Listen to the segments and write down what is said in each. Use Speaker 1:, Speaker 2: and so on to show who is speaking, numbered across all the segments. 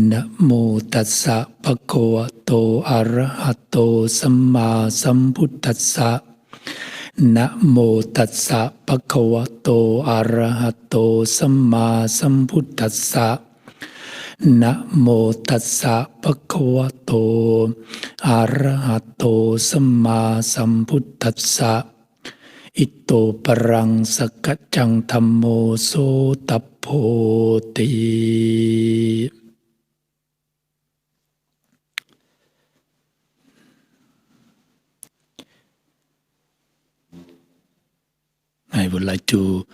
Speaker 1: นะโมตัสสะภะคะวะโตอะระหะโตสัมมาสัมพุทธัสสะนะโมตัสสะภะคะวะโตอะระหะโตสัมมาสัมพุทธัสสะนะโมตัสสะภะคะวะโตอะระหะโตสัมมาสัมพุทธัสสะอิโตปรังสกัจจังธัมโมโสตัพโพติ I would like to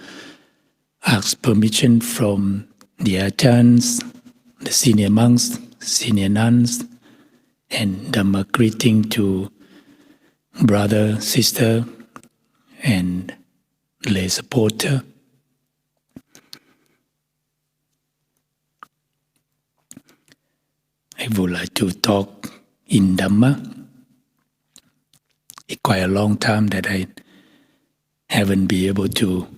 Speaker 1: ask permission from the Ajahns, the senior monks, senior nuns, and Dhamma greeting to brother, sister, and lay supporter. I would like to talk in Dhamma. It's quite a long time that I haven't been able to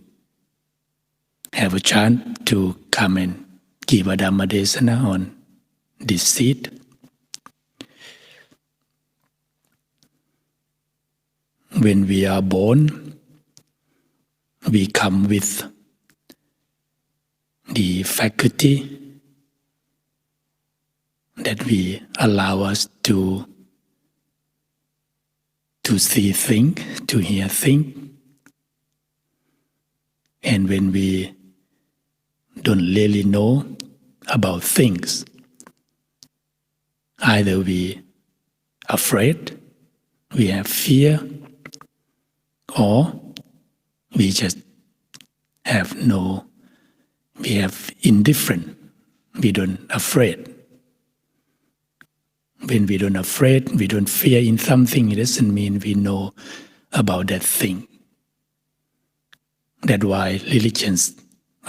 Speaker 1: have a chance to come and give a Dhamma desana on this seat. When we are born, we come with the faculty that we allow us to see things, to hear things. And when we don't really know about things, either we afraid, we have fear, or we just we have indifferent, we don't afraid. When we don't afraid, we don't fear in something, it doesn't mean we know about that thing. That's why religions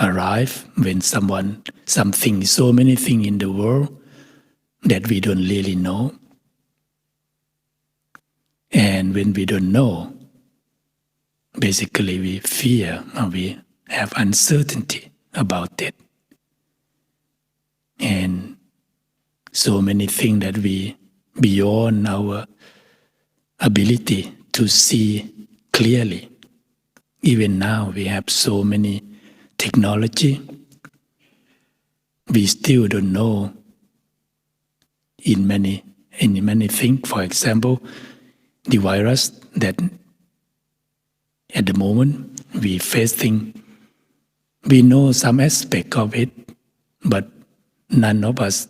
Speaker 1: arrive when so many things in the world that we don't really know. And when we don't know, basically we fear or we have uncertainty about it. And so many things that we beyond our ability to see clearly. Even now we have so many technology. We still don't know in many things. For example, the virus that at the moment we facing, we know some aspect of it, but none of us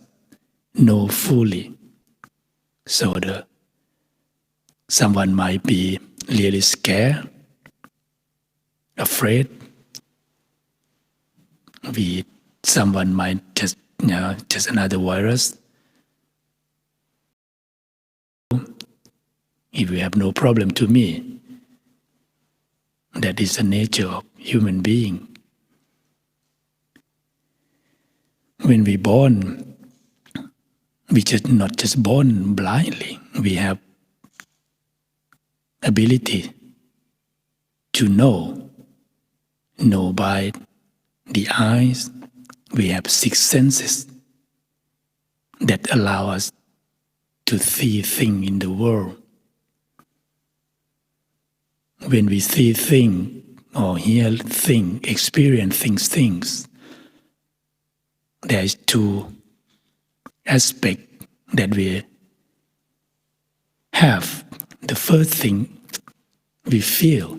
Speaker 1: know fully. So someone might be really scared, afraid. Someone might just another virus. If we have no problem to me, that is the nature of human being. When we born, we just not just born blindly. We have ability to know by the eyes. We have 6 senses that allow us to see things in the world. When we see things or hear things, experience things, there is 2 aspects that we have. The first thing, we feel.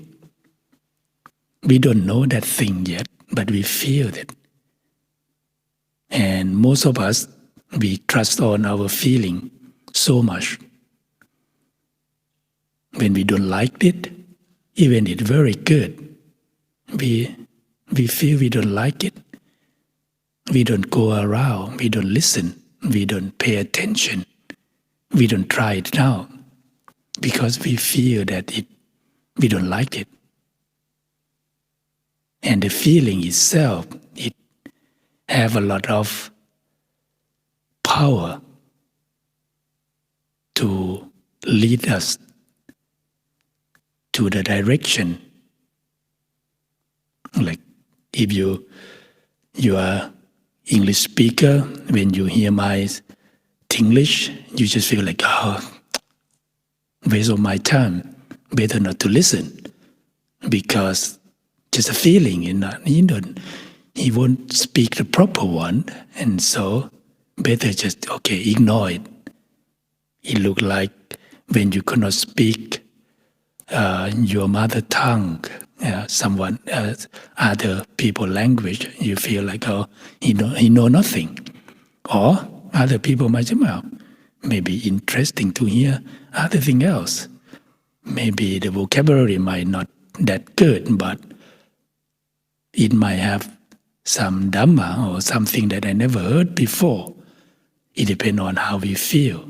Speaker 1: We don't know that thing yet, but we feel it. And most of us, we trust on our feeling so much. When we don't like it, even it's very good, we feel we don't like it. We don't go around, we don't listen, we don't pay attention, we don't try it out, because we feel that we don't like it. And the feeling itself, it have a lot of power to lead us to the direction. Like if you are English speaker, when you hear my English, you just feel like, waste of my time. Better not to listen, because just a feeling, he won't speak the proper one, and so better just ignore it. It look like when you cannot speak your mother tongue, someone other people language, you feel like he know nothing. Or other people might say, well, maybe interesting to hear other thing else. Maybe the vocabulary might not that good, but it might have some Dhamma or something that I never heard before. It depends on how we feel.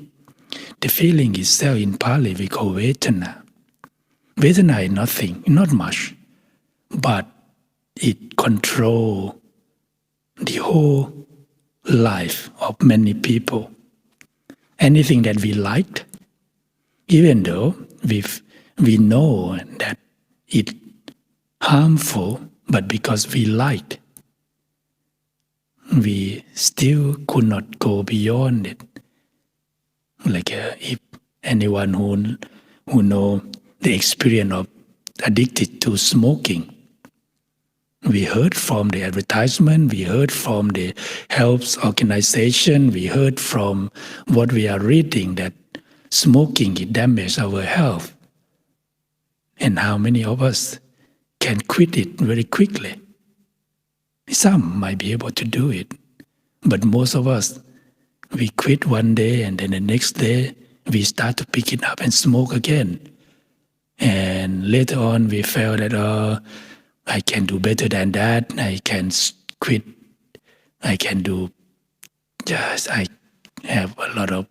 Speaker 1: The feeling itself in Pali we call Vedana. Vedana is nothing, not much, but it controls the whole life of many people. Anything that we liked, even though we know that it's harmful, but because we liked, we still could not go beyond it. Like if anyone who know the experience of addicted to smoking, we heard from the advertisement, we heard from the health organization, we heard from what we are reading that smoking it damages our health. And how many of us can quit it very quickly? Some might be able to do it, but most of us, we quit one day and then the next day we start to pick it up and smoke again. And later on we felt that, I can do better than that, I can quit, I can do, just I have a lot of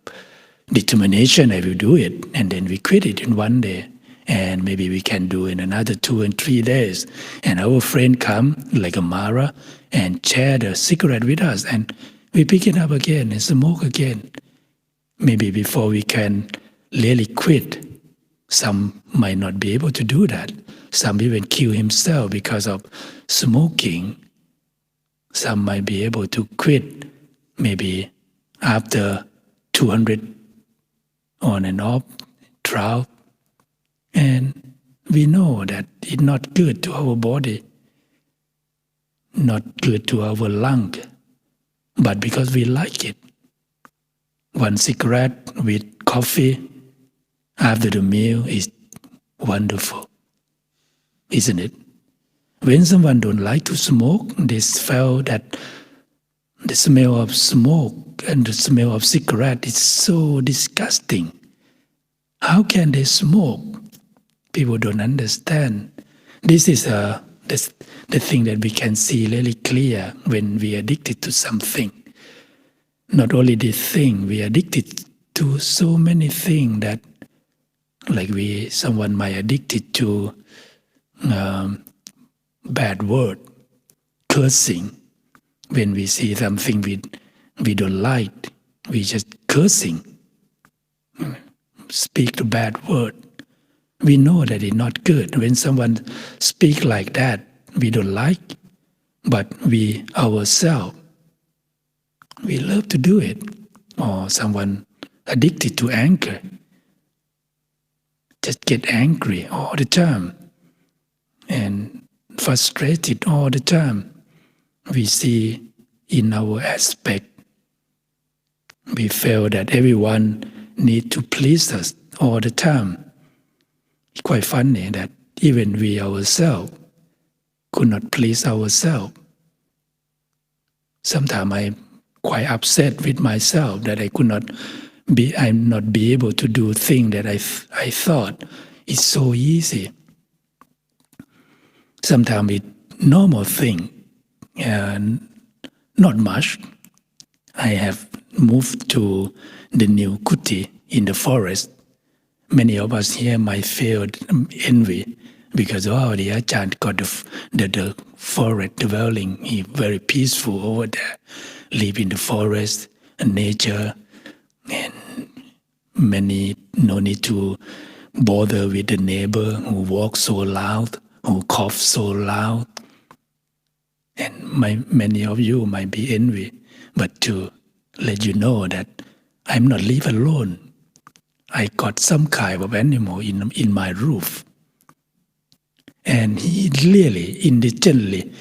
Speaker 1: determination, I will do it. And then we quit it in one day. And maybe we can do in another 2 and 3 days. And our friend come, like a Mara, and share the cigarette with us. And we pick it up again and smoke again. Maybe before we can really quit, some might not be able to do that. Some even kill himself because of smoking. Some might be able to quit maybe after 200 on and off trial. And we know that it's not good to our body, not good to our lung, but because we like it. One cigarette with coffee after the meal is wonderful, isn't it? When someone don't like to smoke, they feel that the smell of smoke and the smell of cigarette is so disgusting. How can they smoke? People don't understand. This is the thing that we can see really clear when we are addicted to something. Not only this thing, we are addicted to so many things that, like someone might addicted to bad word, cursing. When we see something we don't like, we just cursing, speak the bad word. We know that it's not good. When someone speak like that, we don't like, but we ourselves, we love to do it. Or someone addicted to anger, just get angry all the time and frustrated all the time. We see in our aspect, we feel that everyone needs to please us all the time. It's quite funny that even we ourselves could not please ourselves. Sometimes I'm quite upset with myself that I'm not be able to do things that I thought is so easy. Sometimes it's normal thing, and not much. I have moved to the new kuti in the forest. Many of us here might feel envy because, the Ajahn got the forest dwelling. He's very peaceful over there, live in the forest and nature, and many no need to bother with the neighbor who walks so loud, who coughs so loud. And many of you might be envy, but to let you know that I'm not live alone. I got some kind of animal in my roof. And he really intelligently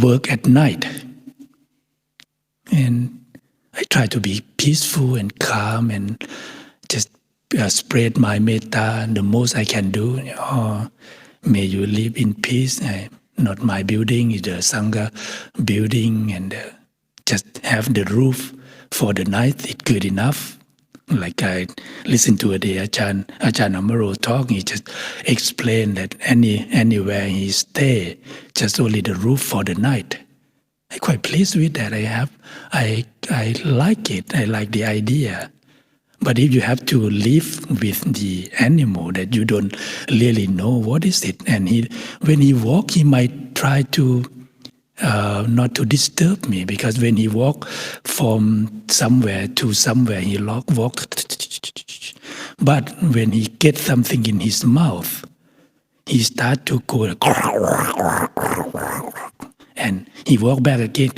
Speaker 1: work at night. And I try to be peaceful and calm and just spread my metta the most I can do. Oh, may you live in peace. Not my building, it's the Sangha building, and just have the roof for the night, it's good enough. Like I listened to the Ajahn Amaro talk, he just explained that anywhere he stay, just only the roof for the night. I'm quite pleased with that. I like it. I like the idea. But if you have to live with the animal that you don't really know what is it, and when he walk, he might try to not to disturb me, because when he walk from somewhere to somewhere, he walk. But when he gets something in his mouth, he start to go and he walk back again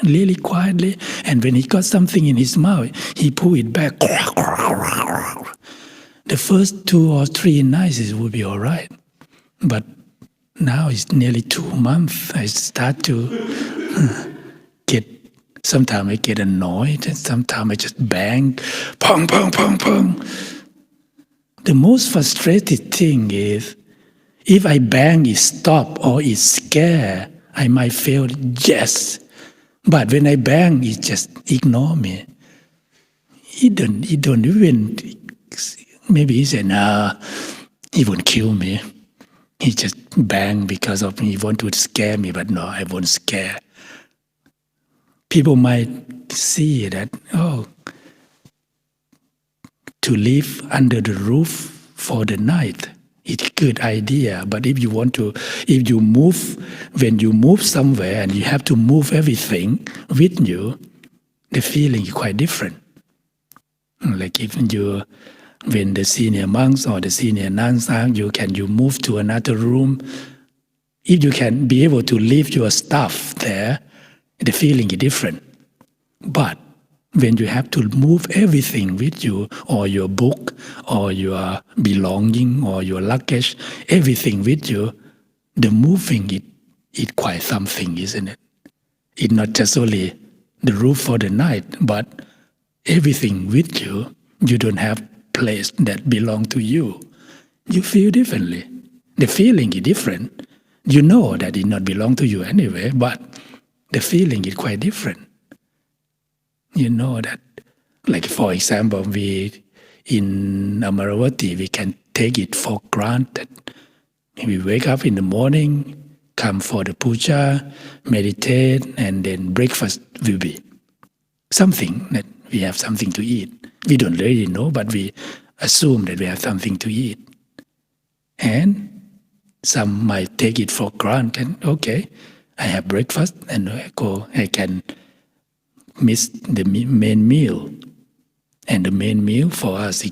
Speaker 1: really quietly, and when he got something in his mouth, he pull it back. The first 2 or 3 nights it would be all right, but now it's nearly 2 months. I start to sometimes I get annoyed, and sometimes I just bang, pong, pong, pong, pong. The most frustrated thing is, if I bang, it stop or it scare, I might feel yes. But when I bang, he just ignore me. He don't even, maybe he said, nah, he won't kill me. He just bang because of he want to scare me, but no, I won't scare. People might see that, to live under the roof for the night, it's a good idea. But if you move, when you move somewhere and you have to move everything with you, the feeling is quite different. Like when the senior monks or the senior nuns ask you, can you move to another room? If you can be able to leave your stuff there, the feeling is different. But when you have to move everything with you, or your book, or your belonging, or your luggage, everything with you, the moving it quite something, isn't it? It's not just only the roof for the night, but everything with you. You don't have place that belong to you. You feel differently. The feeling is different. You know that it not belong to you anyway, but the feeling is quite different. You know that, like for example, we in Amaravati, we can take it for granted. We wake up in the morning, come for the puja, meditate, and then breakfast will be something that we have something to eat. We don't really know, but we assume that we have something to eat. And some might take it for granted. Okay, I have breakfast, and I can miss the main meal. And the main meal for us,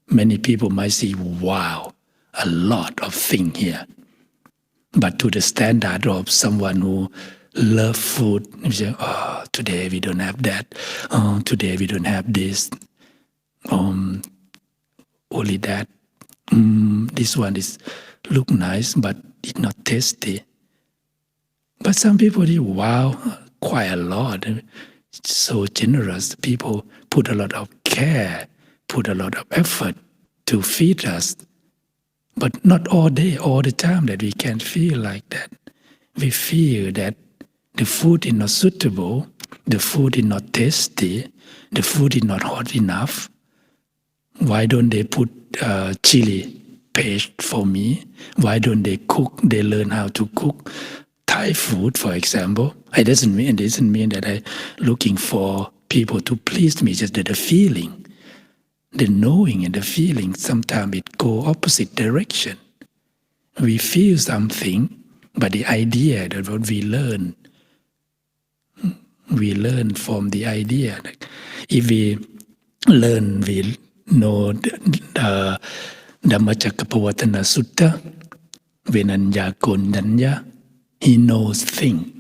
Speaker 1: many people might say, wow, a lot of things here. But to the standard of someone who loves food, you say, oh, today we don't have that. Oh, today we don't have this. Only that. This one look nice, but it's not tasty. But some people say, wow, quite a lot. It's so generous. People put a lot of care, put a lot of effort to feed us. But not all day, all the time that we can feel like that. We feel that the food is not suitable, the food is not tasty, the food is not hot enough. Why don't they put chili paste for me? Why don't they learn how to cook Thai food, for example? It doesn't mean that I'm looking for people to please me, just that the feeling, the knowing and the feeling, sometimes it go opposite direction. We feel something, but the idea that what we learn from the idea. If we know the Dhammacakkappavattana Sutta, Venanya Kondanya, He knows things.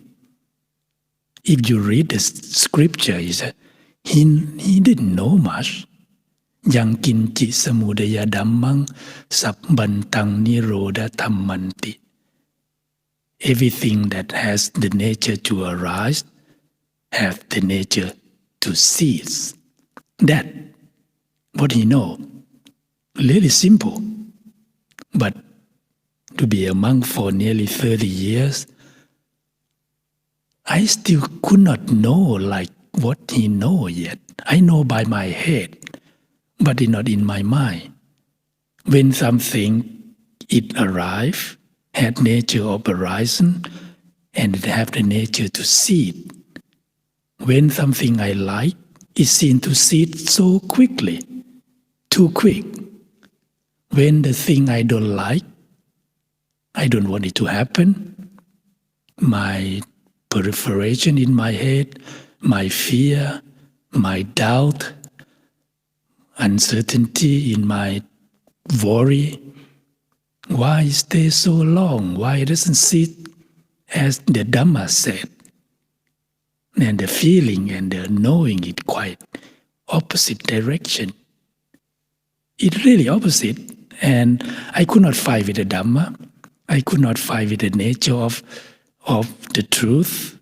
Speaker 1: If you read the scripture, he didn't know much. Yang kinci samudaya dhammang sabbantang niroda dhammanti. Everything that has the nature to arise has the nature to cease. That, what he know, really simple. But to be a monk for nearly 30 years, I still could not know like what he know yet. I know by my head, but it's not in my mind. When something, it arrive, had nature of arising, and it have the nature to seed. When something I like, is seen to seed so quickly, too quick. When the thing I don't like, I don't want it to happen, my proliferation in my head, my fear, my doubt, uncertainty in my worry. Why stay so long? Why doesn't sit as the Dhamma said? And the feeling and the knowing it quite opposite direction. It's really opposite. And I could not fight with the Dhamma. I could not fight with the nature of the truth,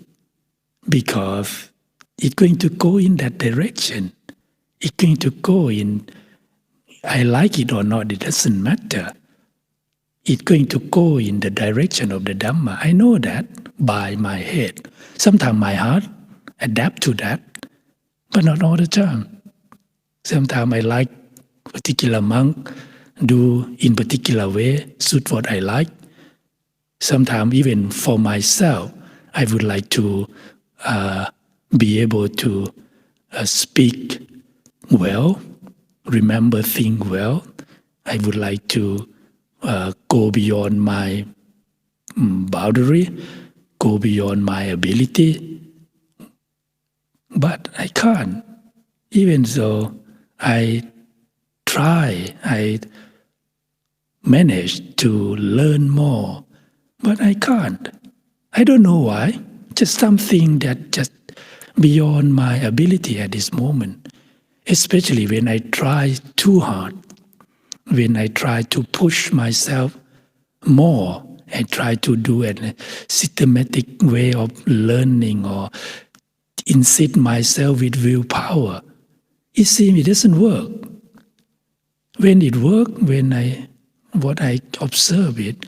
Speaker 1: because it's going to go in that direction. It's going to go in, I like it or not, it doesn't matter. It's going to go in the direction of the Dhamma. I know that by my head. Sometimes my heart adapt to that, but not all the time. Sometimes I like particular monk, do in particular way, suit what I like. Sometimes even for myself, I would like to be able to speak well, remember things well. I would like to go beyond my boundary, go beyond my ability. But I can't. Even though I try, I manage to learn more, but I can't. I don't know why. Just something that just beyond my ability at this moment. Especially when I try too hard, when I try to push myself more, I try to do a systematic way of learning or incite myself with willpower. It seems it doesn't work. When it works, what I observe it,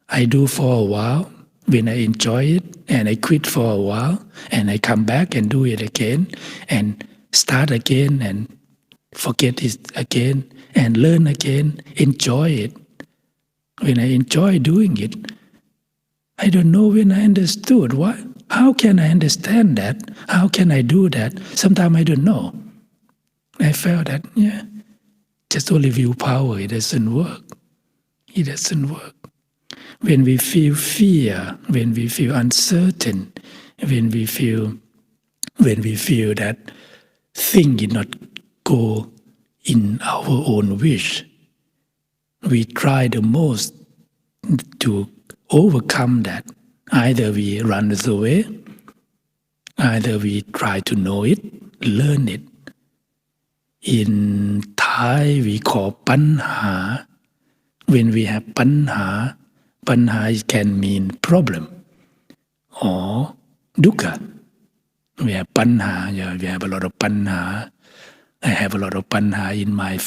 Speaker 1: I do for a while, when I enjoy it, and I quit for a while, and I come back and do it again, and start again, and forget it again, and learn again, enjoy it. When I enjoy doing it, I don't know when I understood. How can I understand that? How can I do that? Sometimes I don't know. I felt that, just only willpower, it doesn't work. It doesn't work. When we feel fear, when we feel uncertain, when we feel that thing did not go in our own wish, we try the most to overcome that. Either we run away, either we try to know it, learn it. In Thai, we call panha. When we have panha can mean problem or dukkha. We have panha, we have a lot of panha. I have a lot of panha in my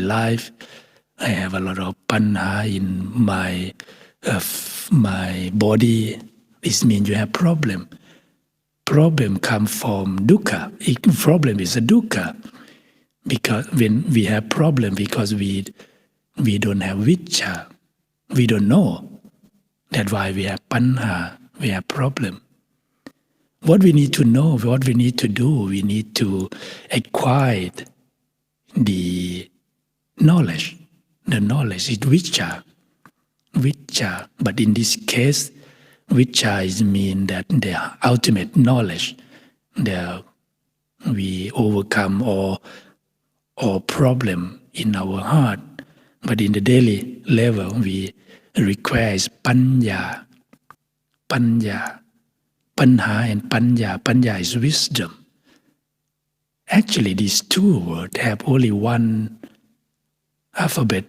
Speaker 1: life. I have a lot of panha in my body. This means you have problem. Problem comes from dukkha. Problem is a dukkha. Because when we have problem, because we don't have vicca, we don't know. That's why we have panha, we have problem. What we need to know, what we need to do, we need to acquire the knowledge. The knowledge is vicca. But in this case, vicca is mean that the ultimate knowledge, we overcome all problem in our heart. But in the daily level, we require panya. Panya. Panha and Panya. Panya is wisdom. Actually, these two words have only one alphabet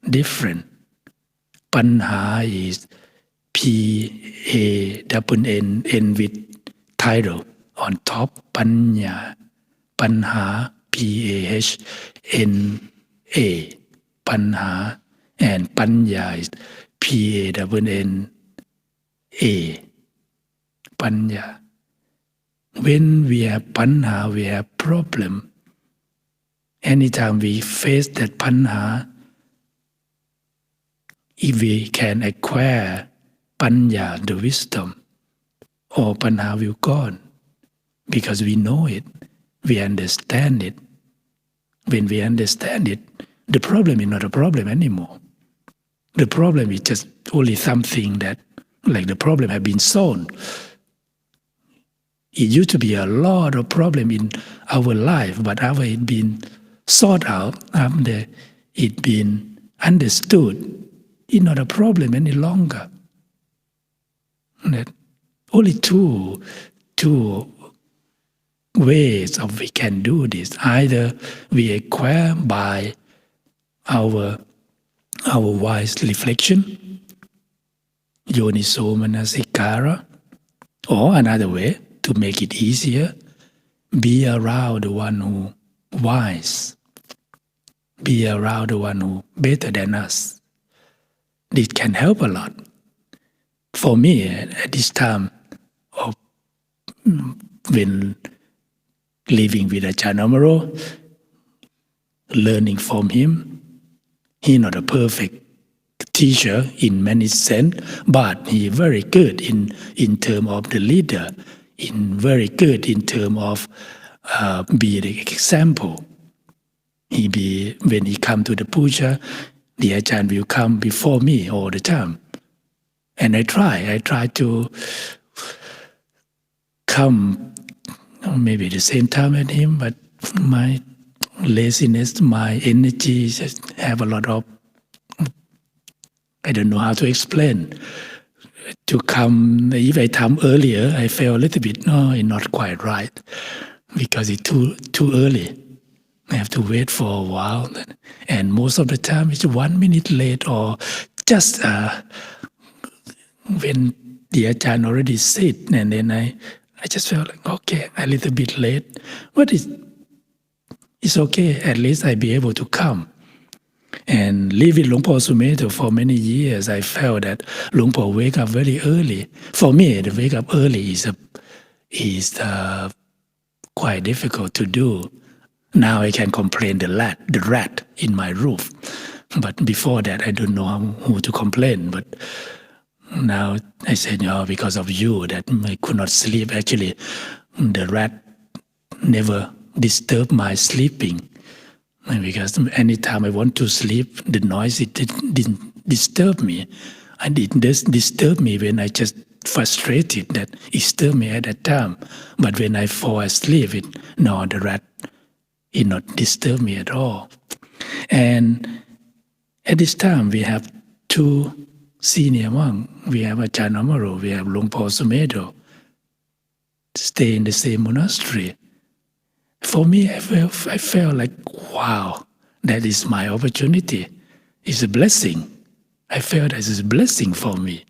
Speaker 1: different. Panha is P-A-N-N with title on top. Panya. Panha, P-A-H-N-A. Panha. And Panya is P-A-N-N-A. Panya. When we have panha, we have problem. Anytime we face that panha, if we can acquire panya, the wisdom, all panha will gone. Because we know it, we understand it. When we understand it, the problem is not a problem anymore. The problem is just only something that, like the problem has been solved. It used to be a lot of problem in our life, but after it been sorted out, after it been understood, it's not a problem any longer. That only two ways of we can do this. Either we acquire by our wise reflection, yoniso manasikara, or another way to make it easier, be around the one who wise, be around the one who better than us. This can help a lot. For me, at this time of when living with Ajahn Amaro, learning from him, he's not a perfect teacher in many sense, but he's very good in terms of the leader, very good in terms of be the example. When he come to the puja, the Ajahn will come before me all the time. And I try to come maybe the same time as him, but my laziness, my energy just have a lot of, I don't know how to explain. To come, if I come earlier, I feel a little bit, no, it's not quite right, because it's too early. I have to wait for a while, and most of the time it's 1 minute late, or just when the Ajahn already sit, and then I just felt like, okay, a little bit late, but it's okay, at least I be able to come. And living Luang Por Sumedho for many years, I felt that Luang Por wake up very early. For me, the wake up early is quite difficult to do. Now I can complain the rat in my roof. But before that, I don't know who to complain. But now I said, no, because of you, that I could not sleep. Actually, the rat never disturbed my sleeping. Because anytime I want to sleep, the noise, it didn't disturb me. And it does disturb me when I just frustrated, that it disturbed me at that time. But when I fall asleep, the rat, it not disturb me at all. And at this time, we have two senior monks. We have Ajahn Amaro, we have Luang Por Sumedho, stay in the same monastery. For me, I felt like, wow, that is my opportunity. It's a blessing. I felt that it's a blessing for me.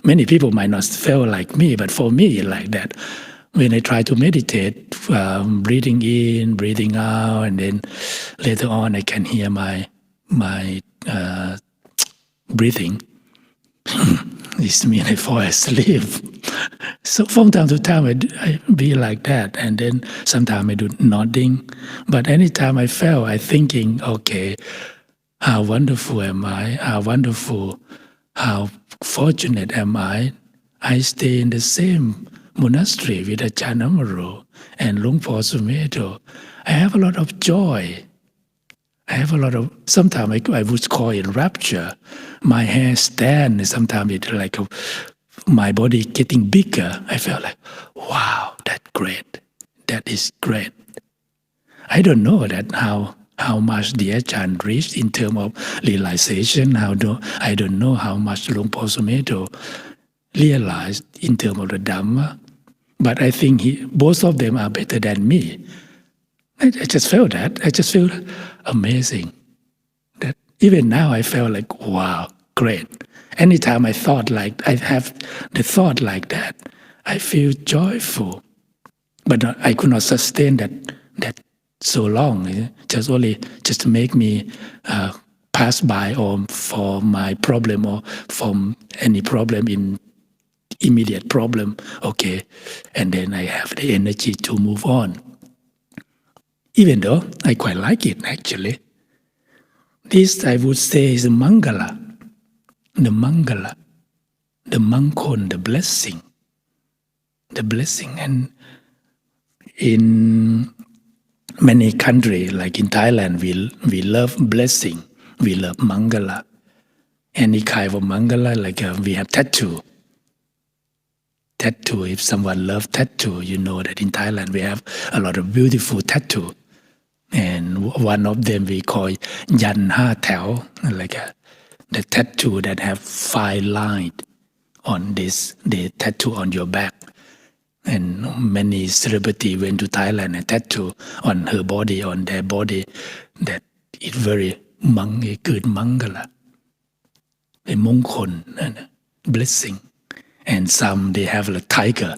Speaker 1: Many people might not feel like me, but for me, like that. When I try to meditate, breathing in, breathing out, and then later on I can hear my breathing. This means I fall asleep. So from time to time I be like that, and then sometimes I do nodding. But anytime I fell, I thinking, okay, how wonderful am I? How wonderful, how fortunate am I? I stay in the same monastery with Ajahn Amaro and Luang Por Sumedho. I have a lot of joy. I have a lot of, sometimes I would call it rapture. My hair stand, sometimes it's like my body getting bigger. I felt like, wow, that's great. That is great. I don't know that how much the Ajahn reached in terms of realization. I don't know how much Luang Por Sumedho realized in terms of the Dhamma. But I think both of them are better than me. I just felt that. I just feel amazing. That even now I felt like, wow, great. Anytime I have the thought like that, I feel joyful. But I could not sustain that so long. Just to make me pass by, or for my problem, or from any problem in immediate problem. Okay, and then I have the energy to move on. Even though I quite like it actually. This I would say is Mangala, the Mangkon, the blessing, and in many countries, like in Thailand, we love blessing, we love Mangala. Any kind of Mangala, like we have tattoo. If someone loves tattoo, you know that in Thailand we have a lot of beautiful tattoo. And one of them we call Yan Ha Tao, like the tattoo that have 5 lines on the tattoo on your back. And many celebrities went to Thailand and tattoo on her body, on their body, that is very good Mangala, a Mongkon, blessing. And some they have a tiger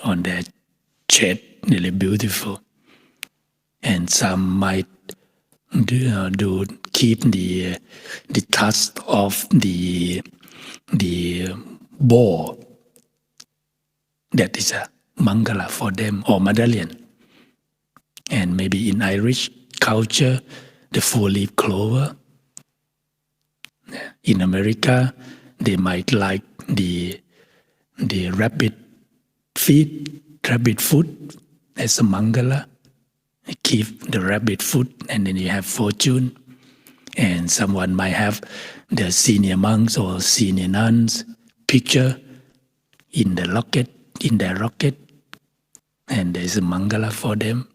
Speaker 1: on their chest, really beautiful. And some might do keep the tusk of the boar. That is a Mangala for them, or medallion. And maybe in Irish culture, the 4-leaf clover. In America, they might like the rabbit foot as a Mangala. Keep the rabbit foot, and then you have fortune. And someone might have the senior monks or senior nuns picture in their locket, and there's a Mangala for them.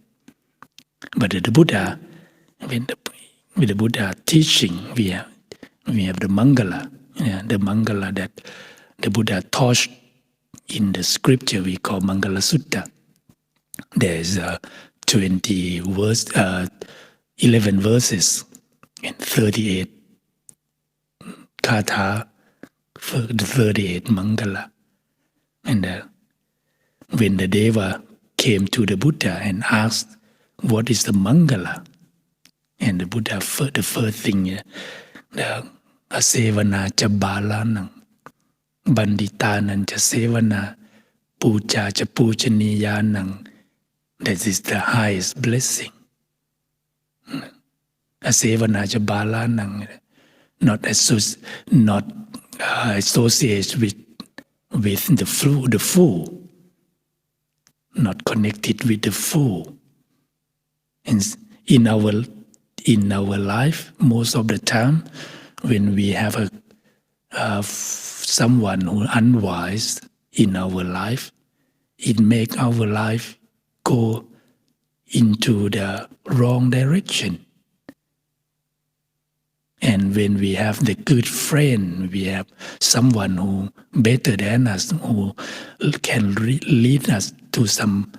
Speaker 1: But the Buddha, with the Buddha teaching, we have the Mangala, the Mangala that the Buddha taught in the scripture we call Mangala Sutta. There's 11 verses and 38 Katha, the 38 Mangala. And when the Deva came to the Buddha and asked, what is the Mangala? And the Buddha, the first thing, the Asevana cha balanang, Banditanan cha sevana, Puja cha pujaniyanang. That is the highest blessing. Asevana cha balanang, not associated with the fool, not connected with the fool. In our life, most of the time, when we have someone who unwise in our life, it makes our life go into the wrong direction. And when we have the good friend, we have someone who better than us, who can lead us to some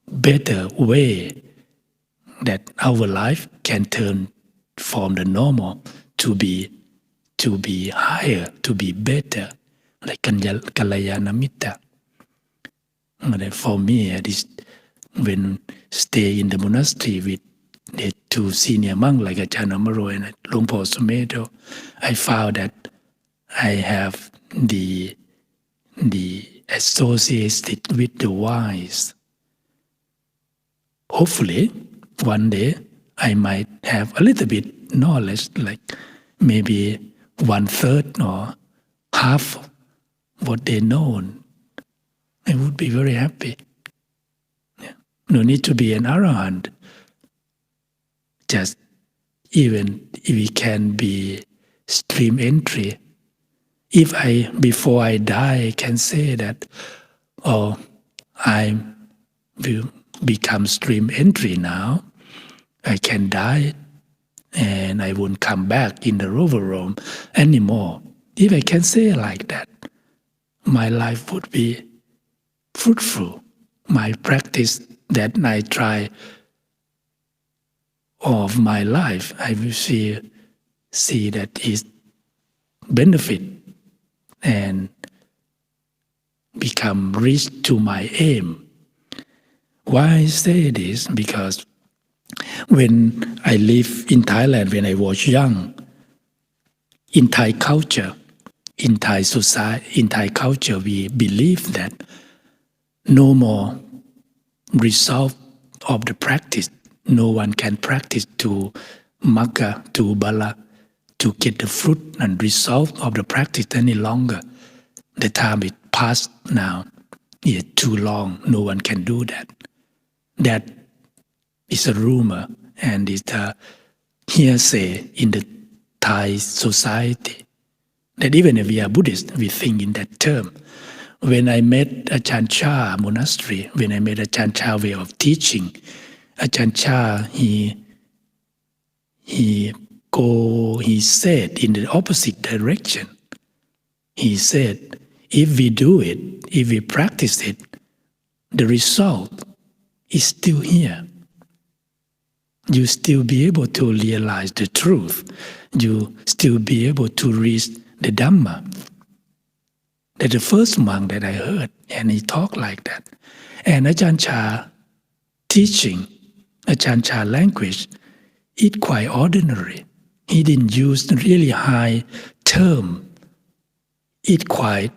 Speaker 1: better way, that our life can turn from the normal to be higher, to be better, like Kalyana Mitta. For me, when stay in the monastery with the 2 senior monks like Ajahn Amaravati and Luang Por Sumedho, I found that I have the associated with the wise. Hopefully, one day I might have a little bit knowledge, like maybe 1/3 or half what they know. I would be very happy. Yeah. No need to be an arahant. Just even if we can be stream entry. If before I die, I can say that, I will become stream entry now. I can die and I won't come back in the rover room anymore. If I can say like that, my life would be fruitful. My practice that I try of my life, I will see that is benefit and become reach to my aim. Why I say this? Because when I live in Thailand, when I was young, in Thai culture, in Thai society, in Thai culture, we believe that no more result of the practice. No one can practice to Magga, to Bala, to get the fruit and result of the practice any longer. The time is past now. It's too long. No one can do that. That is a rumor and it's a hearsay in the Thai society. That even if we are Buddhist, we think in that term. When I met Ajahn Chah Monastery, when I met Ajahn Chah way of teaching, Ajahn Chah, he said in the opposite direction. He said, if we do it, if we practice it, the result is still here. You still be able to realize the truth. You still be able to reach the Dhamma. That's the first monk that I heard, and he talked like that. And Ajahn Chah teaching, Ajahn Chah language, it's quite ordinary. He didn't use really high term. It's quite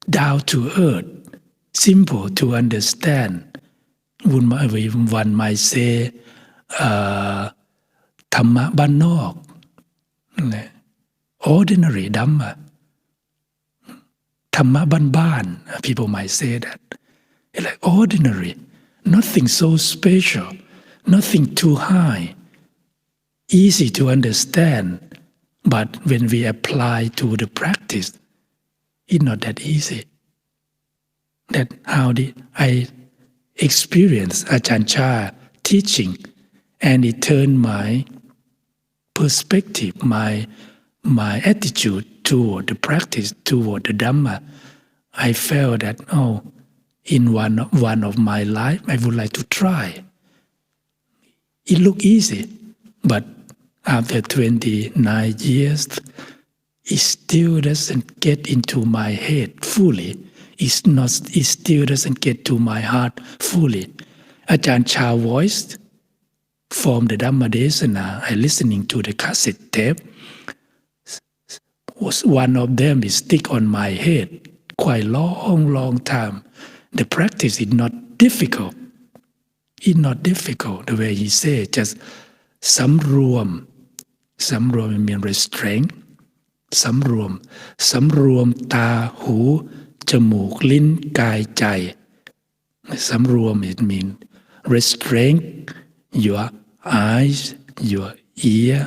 Speaker 1: down to earth, simple to understand. One might say, Dhamma บ้านนอก ordinary Dhamma. Dhamma บ้าน people might say that. It's like ordinary, nothing so special, nothing too high, easy to understand. But when we apply to the practice, it's not that easy. That's how I experienced Ajahn Chah teaching, and it turned my perspective, my attitude toward the practice, toward the Dhamma. I felt that, in one of my life, I would like to try. It looked easy, but after 29 years, it still doesn't get into my head fully. It still doesn't get to my heart fully. Ajahn Chah voice from the Dhamma Desana, I listening to the cassette tape. One of them is stick on my head quite long time. The practice is not difficult. It's not difficult the way he said, just สำรวม means restraint สำรวมตาหูจมูกลิ้นกายใจสำรวม it means restrain your eyes, your ear,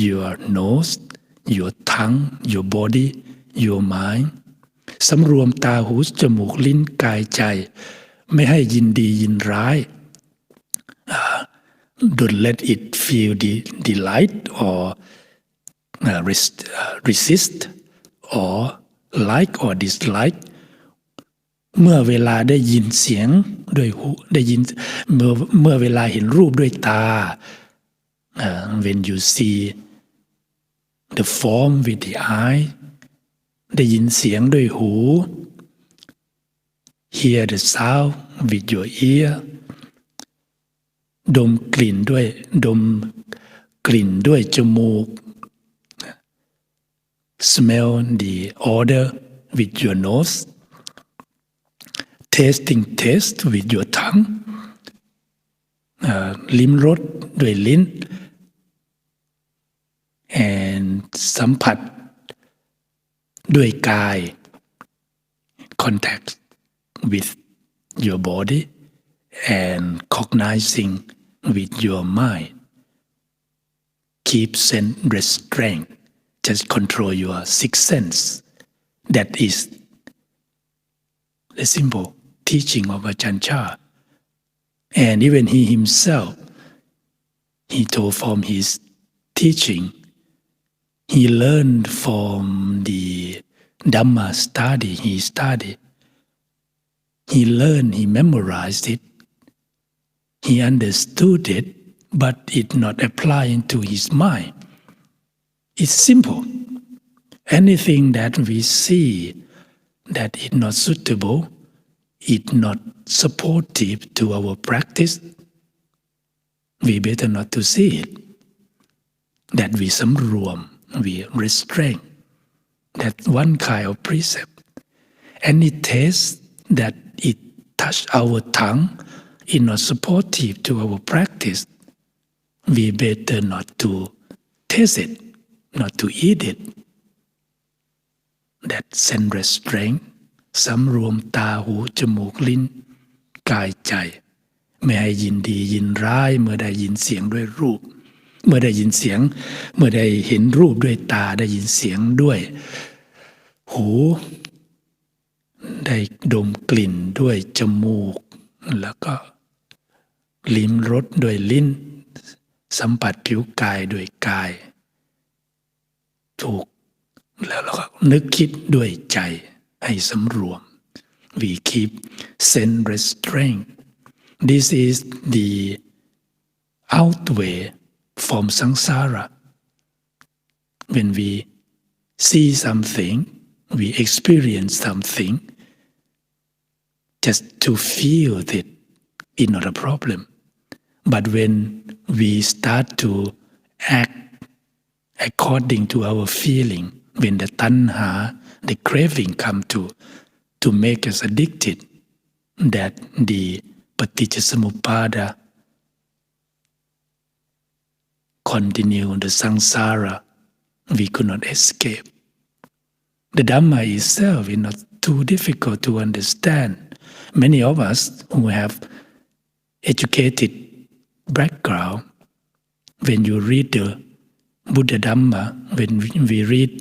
Speaker 1: your nose, your tongue, your body, your mind. สำรวมตาหูจมูกลิ้นกายใจไม่ให้ยินดียินร้าย Don't let it feel the delight or resist or like or dislike. เมื่อเวลาได้ยินเสียงด้วยหูได้ยินเมื่อเวลาเห็นรูปด้วยตา when you see the form with the eye ได้ยินเสียงด้วยหู hear the sound with your ear ดมกลิ่นด้วยจมูก smell the odor with your nose tasting taste with your tongue ลิ้มรสด้วยลิ้น and สัมผัสด้วยกาย contact with your body and cognizing with your mind. Keep sense restraint. Just control your sixth sense. That is the simple teaching of Ajahn Chah. And even he himself, he told from his teaching, He learned from the Dhamma study he studied. He learned, he memorized it, he understood it, but it not applying to his mind. It's simple. Anything that we see that is not suitable, is not supportive to our practice, we better not to see it. That we samruam, we restrain. That's one kind of precept. Any taste that it touch our tongue is not supportive to our practice, we better not to taste it, not to eat it. That sense restraint สำรวมตาหูจมูกลิ้นกายใจไม่ให้ยินดียินร้ายเมื่อได้ยินเสียงด้วยรูปเมื่อได้ยินเสียงเมื่อได้เห็นรูปด้วยตาได้ยินเสียงด้วยหูได้ดมกลิ่นด้วยจมูกแล้วก็ลิ้มรสด้วยลิ้นสัมผัสผิวกายด้วยกายถูกแล้วเราก็นึกคิดด้วยใจให้สำรวม we keep sense restraint. This is the outway from samsara. When we see something, we experience something, just to feel that it's not a problem. But when we start to act according to our feeling, when the tanha, the craving come to make us addicted, that the paticcasamuppada continue the samsara, we could not escape. The Dhamma itself is not too difficult to understand. Many of us who have educated background, when you read the Buddha Dhamma, when we read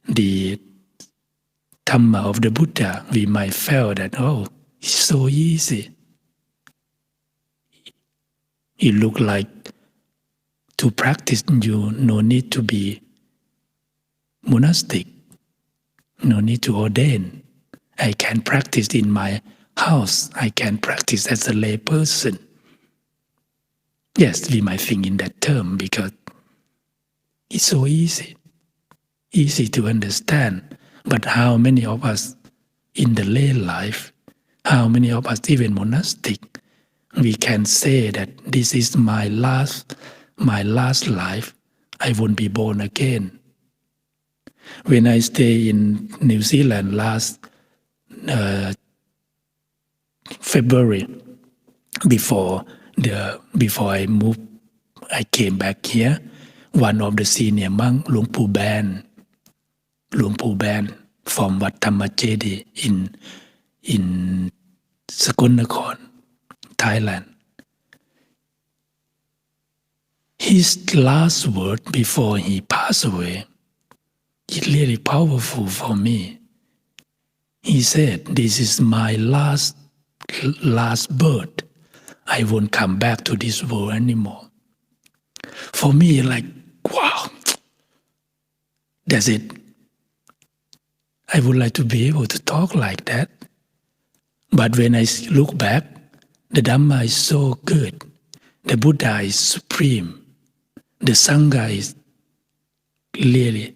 Speaker 1: the Dhamma of the Buddha, we might feel that, oh, it's so easy. It look like to practice, you no need to be monastic, no need to ordain. I can practice in my house. I can practice as a lay person. Yes, we might think in that term because it's so easy to understand. But how many of us in the lay life, how many of us even monastic, we can say that this is my last life, I won't be born again. When I stay in New Zealand last February, before I moved, I came back here. One of the senior monks, Luang Pu Ban from Wat Thamachedi in Sakunnakon, Thailand. His last word before he passed away is really powerful for me. He said, "This is my last birth. I won't come back to this world anymore." For me, like, wow, that's it. I would like to be able to talk like that. But when I look back, the Dhamma is so good. The Buddha is supreme. The Sangha is really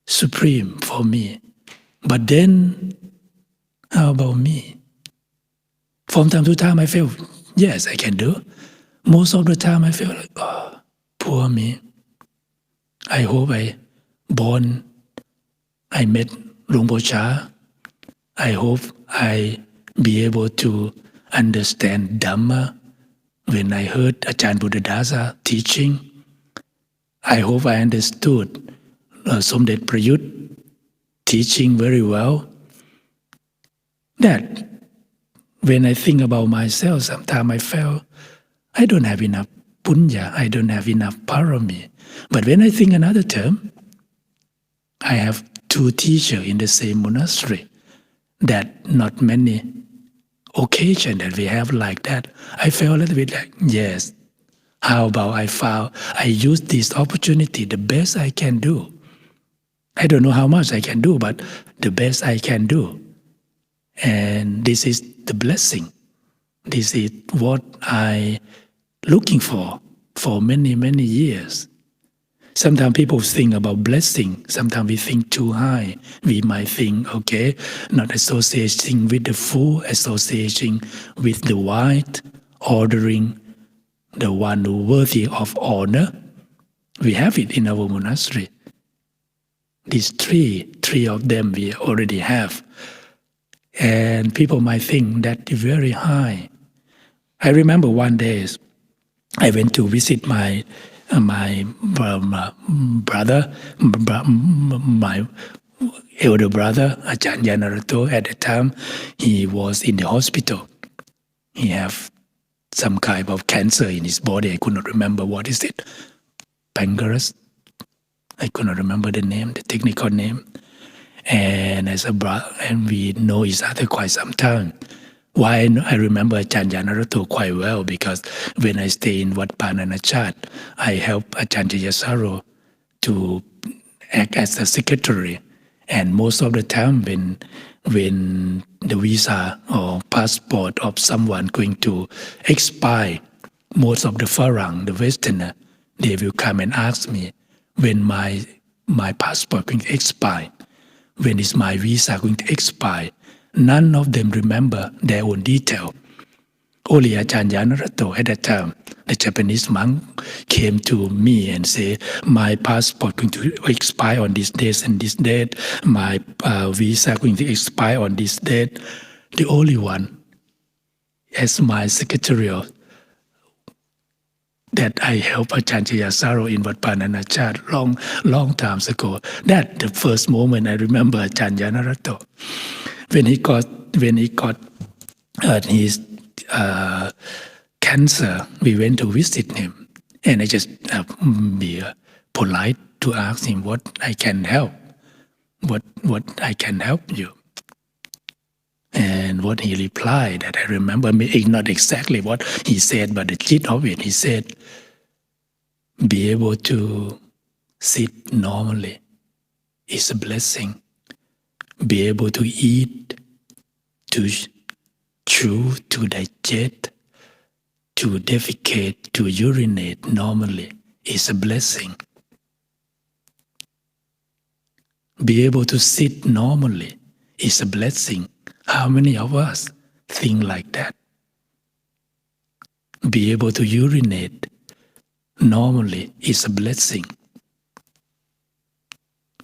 Speaker 1: supreme for me. But then, how about me? From time to time, I feel, yes, I can do. Most of the time, I feel like, oh, poor me. I hope I met Luang Por Chah. I hope I be able to understand Dhamma when I heard Ajahn Buddhadasa teaching. I hope I understood Somdet Prayut teaching very well. That when I think about myself, sometimes I feel I don't have enough punya, I don't have enough parami. But when I think another term, I have two teachers in the same monastery. That not many occasions that we have like that. I feel a little bit like, yes, how about I use this opportunity the best I can do. I don't know how much I can do, but the best I can do. And this is the blessing. This is what I looking for many, many years. Sometimes people think about blessing. Sometimes we think too high. We might think, okay, not associating with the fool, associating with the white, ordering the one who worthy of honor. We have it in our monastery. These three of them we already have. And people might think that is very high. I remember one day I went to visit my brother, my elder brother, Ajahn Kongrit. At the time, he was in the hospital. He have some kind of cancer in his body. I could not remember what is it. Pancreas. I could not remember the name, the technical name. And as a brother, and we know each other quite some time. Why I remember Ajahn Kongrit quite well, because when I stay in Wat Pananachat, I help Ajahn Jayasaro to act as a secretary. And most of the time when the visa or passport of someone going to expire, most of the Farang, the Westerner, they will come and ask me when my passport going to expire, when is my visa going to expire. None of them remember their own detail. Only Ajahn Kongrit at that time, the Japanese monk, came to me and said, my passport going to expire on this date and this date, my visa going to expire on this date. The only one, as my secretarial, that I helped Ajahn Jayasaro in Wat Pananachat long times ago. That the first moment I remember Ajahn Kongrit. When he got his cancer, we went to visit him, and I just be polite to ask him what I can help, what I can help you. And what he replied, that I remember, not exactly what he said, but the gist of it, he said, be able to sit normally is a blessing. Be able to eat, to chew, to digest, to defecate, to urinate normally is a blessing. Be able to sit normally is a blessing. How many of us think like that? Be able to urinate normally is a blessing.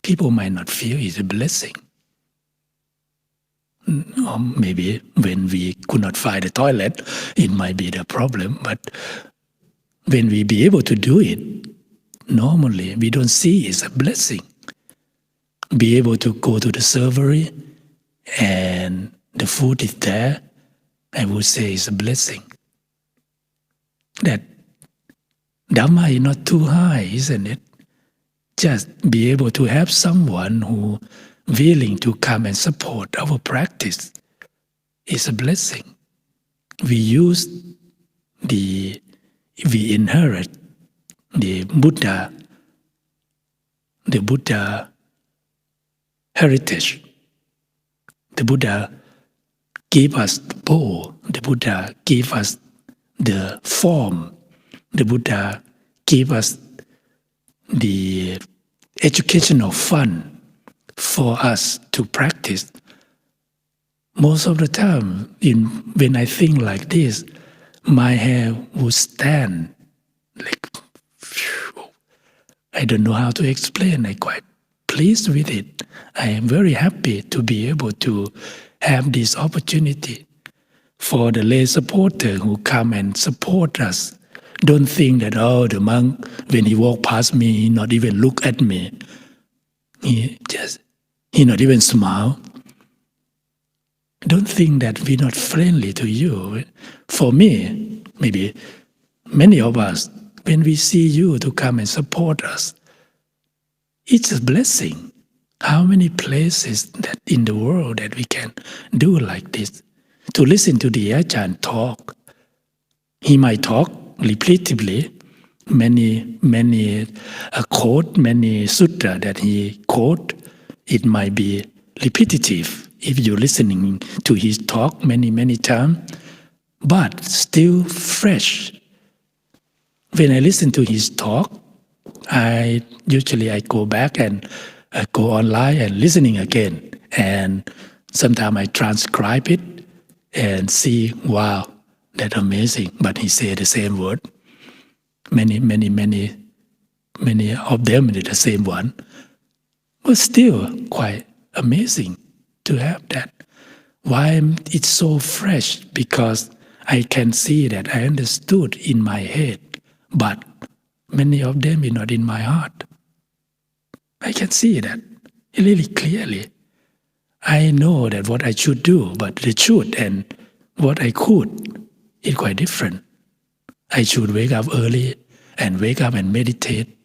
Speaker 1: People might not feel it's a blessing. Or maybe when we could not find a toilet, it might be the problem. But when we be able to do it normally, we don't see it's a blessing. Be able to go to the servery and the food is there, I would say it's a blessing. That Dhamma is not too high, isn't it? Just be able to have someone who willing to come and support our practice is a blessing. We inherit the Buddha heritage. The Buddha gave us the bowl. The Buddha gave us the form. The Buddha gave us the educational fund for us to practice. Most of the time, when I think like this, my hair would stand like, I don't know how to explain. I'm quite pleased with it. I am very happy to be able to have this opportunity. For the lay supporter who come and support us, don't think that, the monk, when he walk past me, he not even look at me. He not even smile. Don't think that we're not friendly to you. For me, maybe many of us, when we see you to come and support us, it's a blessing. How many places that in the world that we can do like this? To listen to the Ajahn talk. He might talk repeatedly, many quote, many sutra that he quote, It might be repetitive if you're listening to his talk many times, but still fresh. When I listen to his talk, I go back and go online and listening again. And sometimes I transcribe it and see, wow, that's amazing. But he said the same word. Many of them did the same one. But still quite amazing to have that. Why it's so fresh? Because I can see that I understood in my head, but many of them are not in my heart. I can see that really clearly. I know that what I should do, but the should and what I could is quite different. I should wake up early and wake up and meditate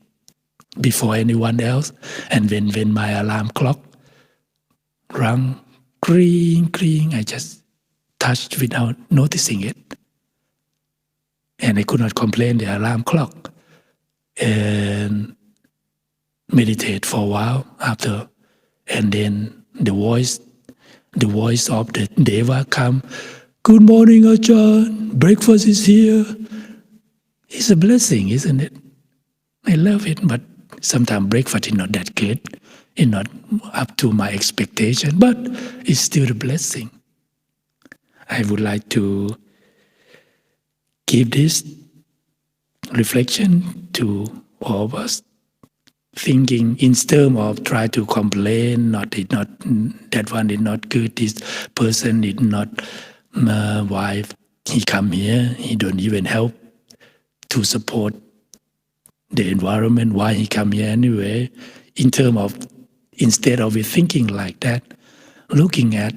Speaker 1: before anyone else. And when my alarm clock rang, cring, I just touched without noticing it. And I could not complain the alarm clock. And meditate for a while after. And then the voice of the Deva come, "Good morning, Ajahn, breakfast is here." It's a blessing, isn't it? I love it, but sometimes breakfast is not that good. It's not up to my expectation, but it's still a blessing. I would like to give this reflection to all of us, thinking in terms of try to complain, that one is not good, this person is not why he come here, he don't even help to support the environment, why he come here anyway. In terms of, instead of thinking like that, looking at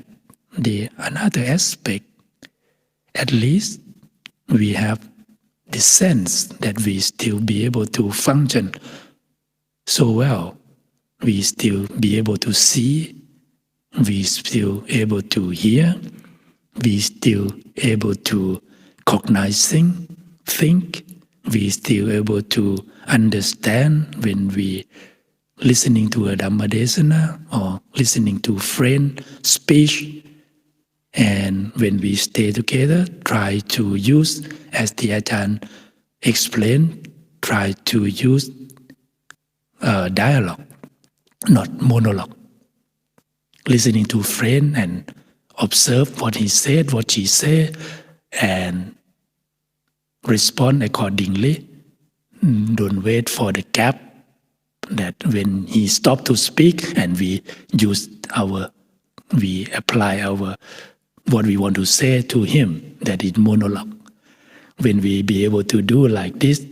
Speaker 1: the another aspect, at least we have the sense that we still be able to function so well. We still be able to see, we still able to hear, we still able to cognize, think, we still able to understand when we listening to a Dhamma desana or listening to friend speech. And when we stay together, try to use, as the Ajahn explained, try to use dialogue, not monologue. Listening to friend and observe what he said, what she said, and respond accordingly. Don't wait for the gap that when he stopped to speak and we apply our what we want to say to him, that is monologue. When we be able to do like this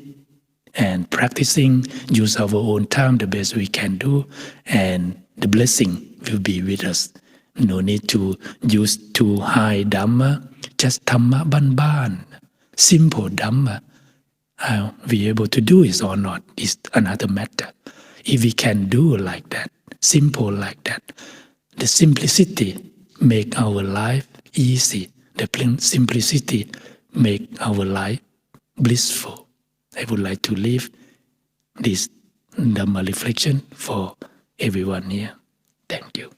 Speaker 1: and practicing, use our own time the best we can do, and the blessing will be with us. No need to use too high Dhamma, just Dhamma ban, simple Dhamma. How we able to do it or not is another matter. If we can do like that, simple like that, the simplicity make our life easy. The simplicity make our life blissful. I would like to leave this Dhamma reflection for everyone here. Thank you.